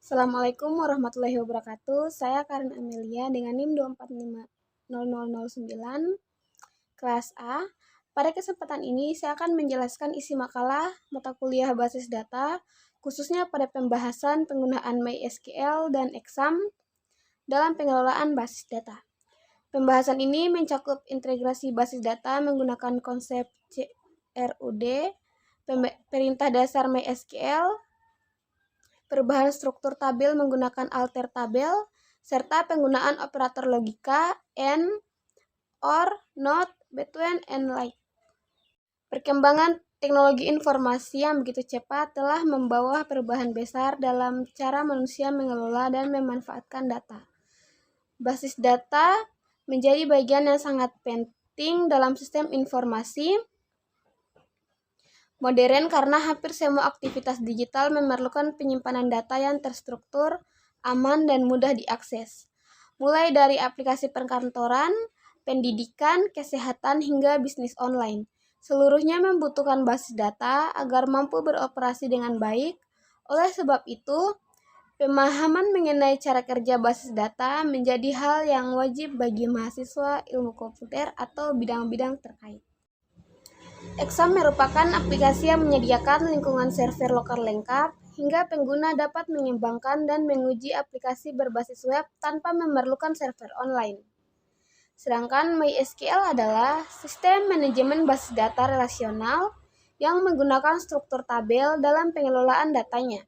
Assalamualaikum warahmatullahi wabarakatuh. Saya Karin Amelia dengan NIM 2450009 kelas A. Pada kesempatan ini saya akan menjelaskan isi makalah mata kuliah basis data, khususnya pada pembahasan penggunaan MySQL dan Exam dalam pengelolaan basis data. Pembahasan ini mencakup integrasi basis data menggunakan konsep CRUD, perintah dasar MySQL, perubahan struktur tabel menggunakan alter tabel, serta penggunaan operator logika, and, or, not, between, and like. Perkembangan teknologi informasi yang begitu cepat telah membawa perubahan besar dalam cara manusia mengelola dan memanfaatkan data. Basis data menjadi bagian yang sangat penting dalam sistem informasi modern karena hampir semua aktivitas digital memerlukan penyimpanan data yang terstruktur, aman, dan mudah diakses. Mulai dari aplikasi perkantoran, pendidikan, kesehatan, hingga bisnis online. Seluruhnya membutuhkan basis data agar mampu beroperasi dengan baik. Oleh sebab itu, pemahaman mengenai cara kerja basis data menjadi hal yang wajib bagi mahasiswa ilmu komputer atau bidang-bidang terkait. Exam merupakan aplikasi yang menyediakan lingkungan server lokal lengkap, hingga pengguna dapat mengembangkan dan menguji aplikasi berbasis web tanpa memerlukan server online. Sedangkan MySQL adalah sistem manajemen basis data relasional yang menggunakan struktur tabel dalam pengelolaan datanya.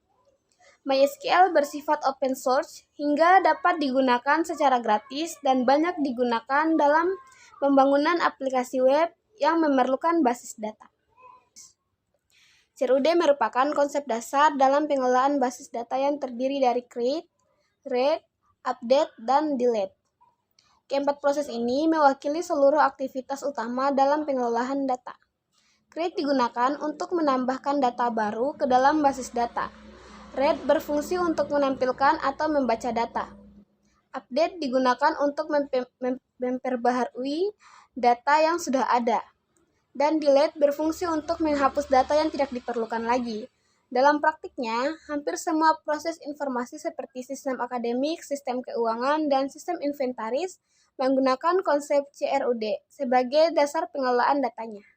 MySQL bersifat open source hingga dapat digunakan secara gratis dan banyak digunakan dalam pembangunan aplikasi web yang memerlukan basis data. CRUD merupakan konsep dasar dalam pengelolaan basis data yang terdiri dari create, read, update, dan delete. Keempat proses ini mewakili seluruh aktivitas utama dalam pengelolaan data. Create digunakan untuk menambahkan data baru ke dalam basis data. Read berfungsi untuk menampilkan atau membaca data. Update digunakan untuk memperbaharui data yang sudah ada. Dan delete berfungsi untuk menghapus data yang tidak diperlukan lagi. Dalam praktiknya, hampir semua proses informasi seperti sistem akademik, sistem keuangan, dan sistem inventaris menggunakan konsep CRUD sebagai dasar pengelolaan datanya.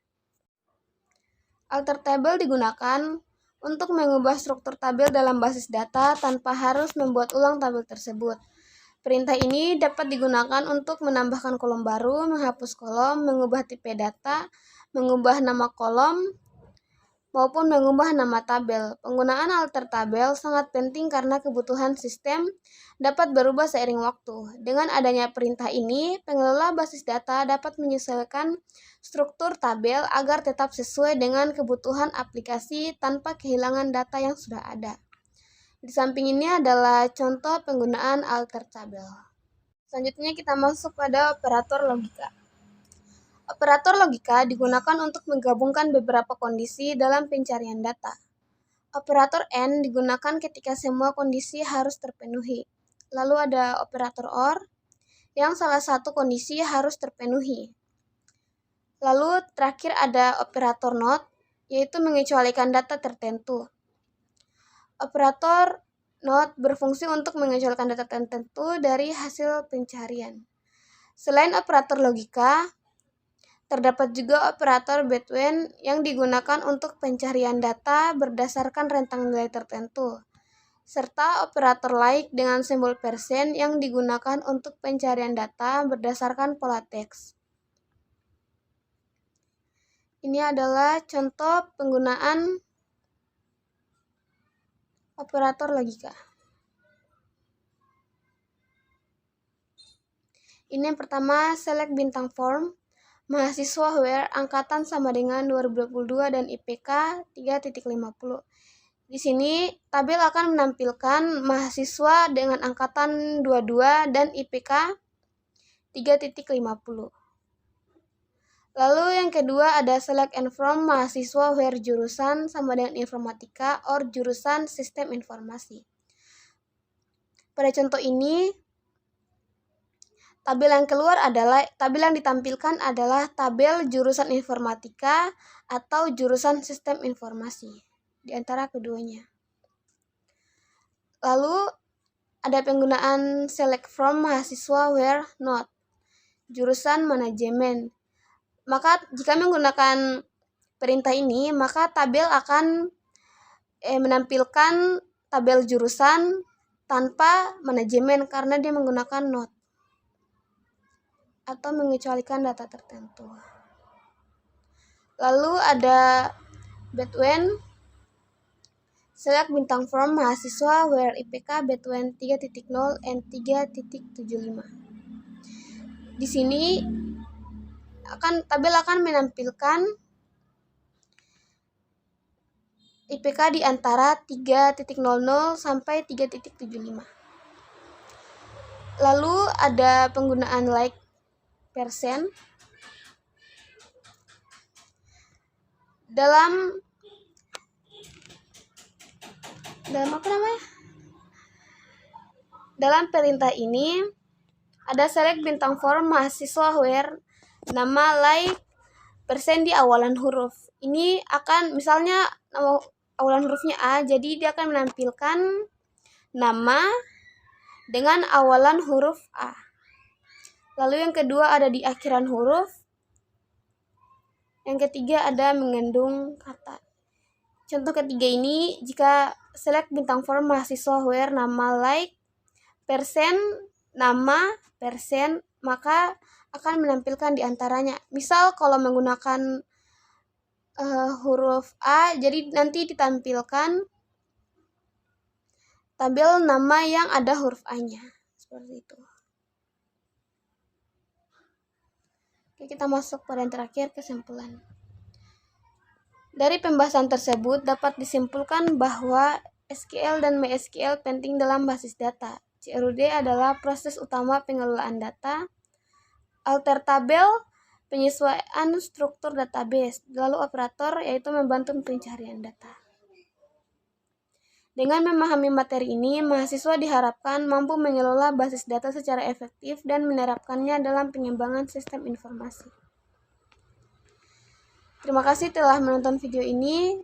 Alter table digunakan untuk mengubah struktur tabel dalam basis data tanpa harus membuat ulang tabel tersebut. Perintah ini dapat digunakan untuk menambahkan kolom baru, menghapus kolom, mengubah tipe data, mengubah nama kolom, maupun mengubah nama tabel. Penggunaan alter tabel sangat penting karena kebutuhan sistem dapat berubah seiring waktu. Dengan adanya perintah ini, pengelola basis data dapat menyesuaikan struktur tabel agar tetap sesuai dengan kebutuhan aplikasi tanpa kehilangan data yang sudah ada. Di samping ini adalah contoh penggunaan alter tabel. Selanjutnya kita masuk pada operator logika. Operator logika digunakan untuk menggabungkan beberapa kondisi dalam pencarian data. Operator AND digunakan ketika semua kondisi harus terpenuhi. Lalu ada operator OR yang salah satu kondisi harus terpenuhi. Lalu terakhir ada operator NOT, yaitu mengecualikan data tertentu. Operator NOT berfungsi untuk mengecualikan data tertentu dari hasil pencarian. Selain operator logika, terdapat juga operator between yang digunakan untuk pencarian data berdasarkan rentang nilai tertentu, serta operator like dengan simbol persen yang digunakan untuk pencarian data berdasarkan pola teks. Ini adalah contoh penggunaan operator logika. Ini yang pertama, select bintang form. Mahasiswa where angkatan sama dengan 2022 dan IPK 3.50. Di sini tabel akan menampilkan mahasiswa dengan angkatan 22 dan IPK 3.50. Lalu yang kedua ada select and from mahasiswa where jurusan sama dengan informatika or jurusan sistem informasi. Pada contoh ini, tabel yang ditampilkan adalah tabel jurusan informatika atau jurusan sistem informasi di antara keduanya. Lalu ada penggunaan select from mahasiswa where not, jurusan manajemen. Maka jika menggunakan perintah ini, maka tabel akan menampilkan tabel jurusan tanpa manajemen karena dia menggunakan not atau mengecualikan data tertentu. Lalu ada between, select bintang from mahasiswa where IPK between 3.0 and 3.75. Di sini tabel akan menampilkan IPK di antara 3.00 sampai 3.75. Lalu ada penggunaan like persen. Dalam perintah ini ada select bintang from mahasiswa where nama, like, persen di awalan huruf. Ini akan misalnya awalan hurufnya A, jadi dia akan menampilkan nama dengan awalan huruf A. Lalu yang kedua ada di akhiran huruf. Yang ketiga ada mengandung kata. Contoh ketiga ini, jika select bintang from mahasiswa where nama, like, persen, nama, persen, maka akan menampilkan di antaranya. Misal kalau menggunakan huruf A, jadi nanti ditampilkan tabel nama yang ada huruf A-nya. Seperti itu. Oke, kita masuk pada yang terakhir, kesimpulan. Dari pembahasan tersebut dapat disimpulkan bahwa SQL dan MySQL penting dalam basis data. CRUD adalah proses utama pengelolaan data. Alter tabel, penyesuaian struktur database. Lalu operator, yaitu membantu pencarian data. Dengan memahami materi ini, mahasiswa diharapkan mampu mengelola basis data secara efektif dan menerapkannya dalam pengembangan sistem informasi. Terima kasih telah menonton video ini.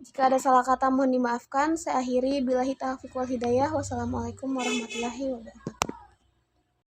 Jika ada salah kata mohon dimaafkan. Saya akhiri, billahi taufiq wal hidayah. Wassalamualaikum warahmatullahi wabarakatuh.